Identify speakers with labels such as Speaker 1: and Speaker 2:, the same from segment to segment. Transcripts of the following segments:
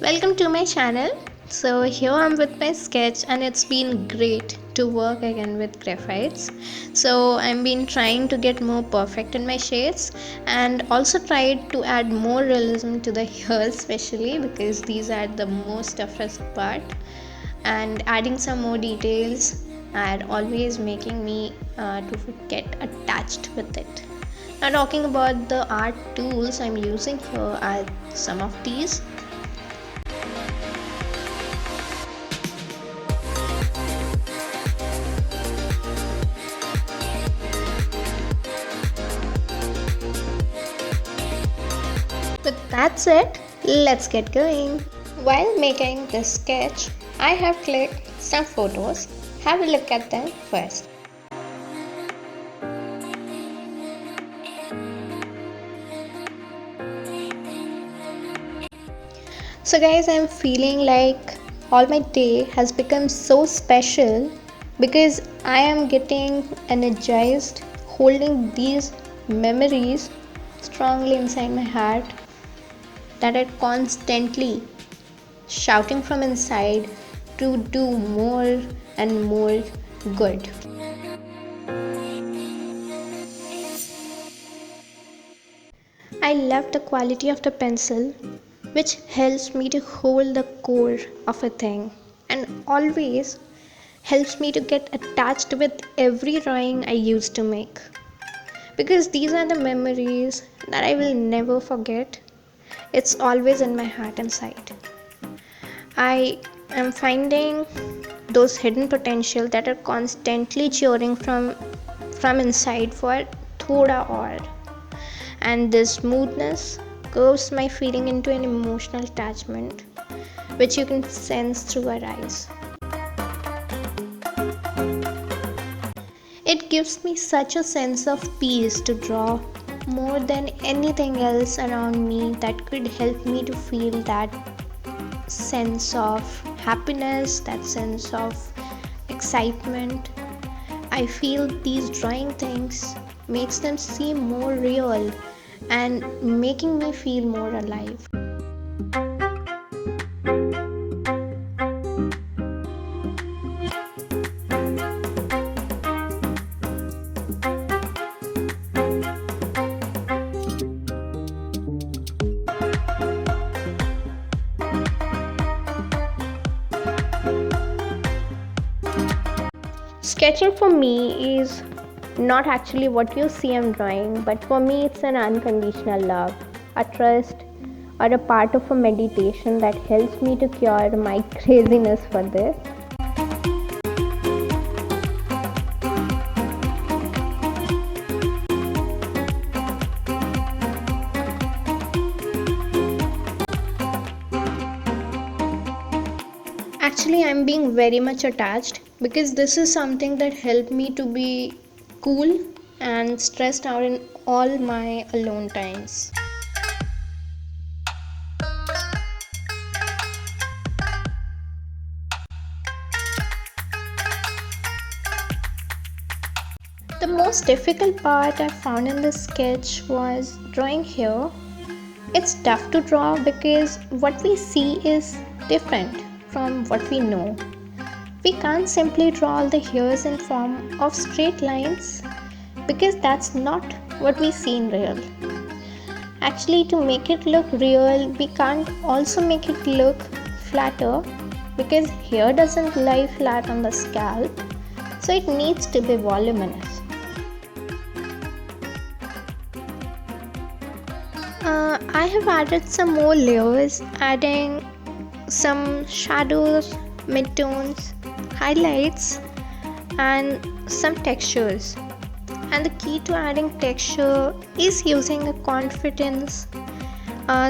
Speaker 1: Welcome to my channel. So here I'm with my sketch and it's been great to work again with graphites. So I've been trying to get more perfect in my shades and also tried to add more realism to the hairs, especially because these are the most toughest part, and adding some more details and always making me to get attached with it. Now talking about the art tools I'm using here are some of these. But that's it, let's get going. While making this sketch, I have clicked some photos. Have a look at them first. So guys, I'm feeling like all my day has become so special because I am getting energized holding these memories strongly inside my heart that are constantly shouting from inside to do more and more good. I love the quality of the pencil, which helps me to hold the core of a thing and always helps me to get attached with every drawing I used to make. Because these are the memories that I will never forget. It's always in my heart inside. I am finding those hidden potential that are constantly cheering from inside for thoda or, and this smoothness curves my feeling into an emotional attachment which you can sense through our eyes. It gives me such a sense of peace to draw more than anything else around me that could help me to feel that sense of happiness, that sense of excitement. I feel these drawing things makes them seem more real and making me feel more alive. Sketching for me is not actually what you see I'm drawing, but for me it's an unconditional love, a trust, or a part of a meditation that helps me to cure my craziness for this. Actually, I'm being very much attached because this is something that helped me to be cool and stressed out in all my alone times. The most difficult part I found in this sketch was drawing here. It's tough to draw because what we see is different from what we know. We can't simply draw all the hairs in form of straight lines because that's not what we see in real. Actually, to make it look real, we can't also make it look flatter because hair doesn't lie flat on the scalp, so it needs to be voluminous. I have added some more layers, adding some shadows, midtones, highlights, and some textures. And the key to adding texture is using a confidence,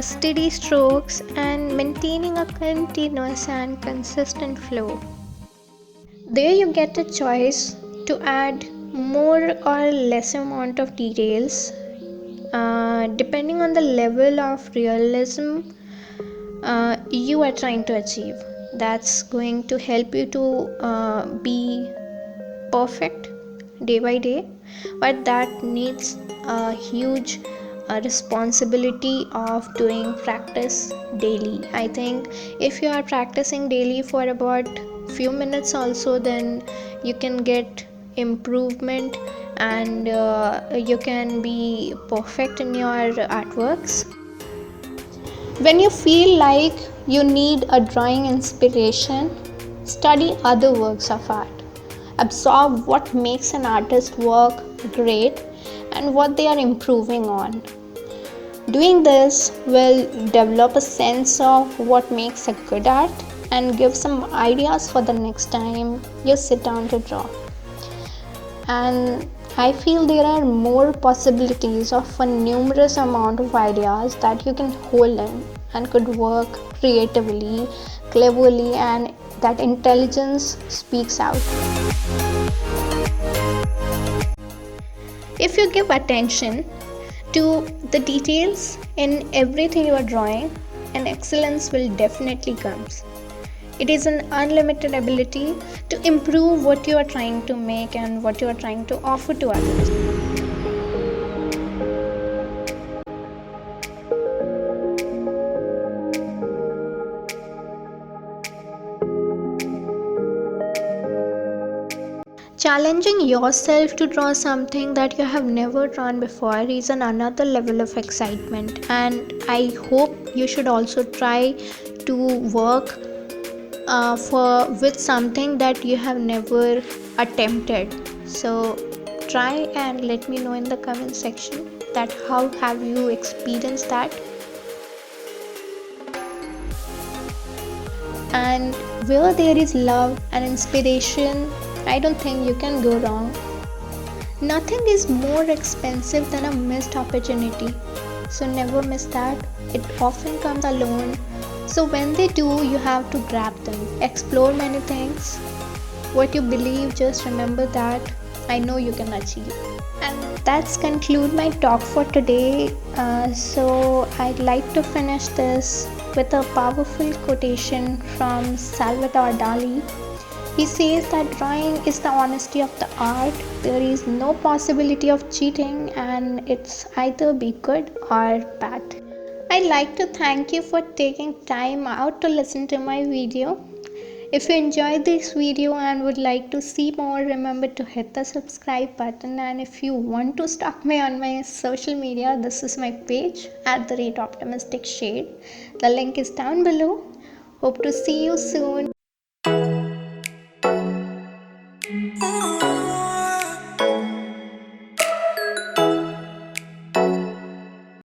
Speaker 1: steady strokes, and maintaining a continuous and consistent flow. There you get a choice to add more or less amount of details depending on the level of realism you are trying to achieve. That's going to help you to be perfect day by day, but that needs a huge a responsibility of doing practice daily. I think if you are practicing daily for about few minutes also, then you can get improvement, and you can be perfect in your artworks. When you feel like you need a drawing inspiration, study other works of art. Absorb what makes an artist's work great and what they are improving on. Doing this will develop a sense of what makes a good art and give some ideas for the next time you sit down to draw. And I feel there are more possibilities of a numerous amount of ideas that you can hold in and could work creatively, cleverly, and that intelligence speaks out. If you give attention to the details in everything you are drawing, and excellence will definitely come. It is an unlimited ability to improve what you are trying to make and what you are trying to offer to others. Challenging yourself to draw something that you have never drawn before is another level of excitement, and I hope you should also try to work for with something that you have never attempted. So try and let me know in the comment section that how have you experienced that, and where there is love and inspiration, I don't think you can go wrong. Nothing is more expensive than a missed opportunity, so never miss that. It often comes alone, so when they do, you have to grab them. Explore many things. What you believe, just remember that I know you can achieve. And that's conclude my talk for today. So I'd like to finish this with a powerful quotation from Salvador Dali. He says that drawing is the honesty of the art. There is no possibility of cheating, and it's either be good or bad. I'd like to thank you for taking time out to listen to my video. If you enjoyed this video and would like to see more, remember to hit the subscribe button. And if you want to stalk me on my social media, this is my page @optimistic shade. The link is down below. Hope to see you soon.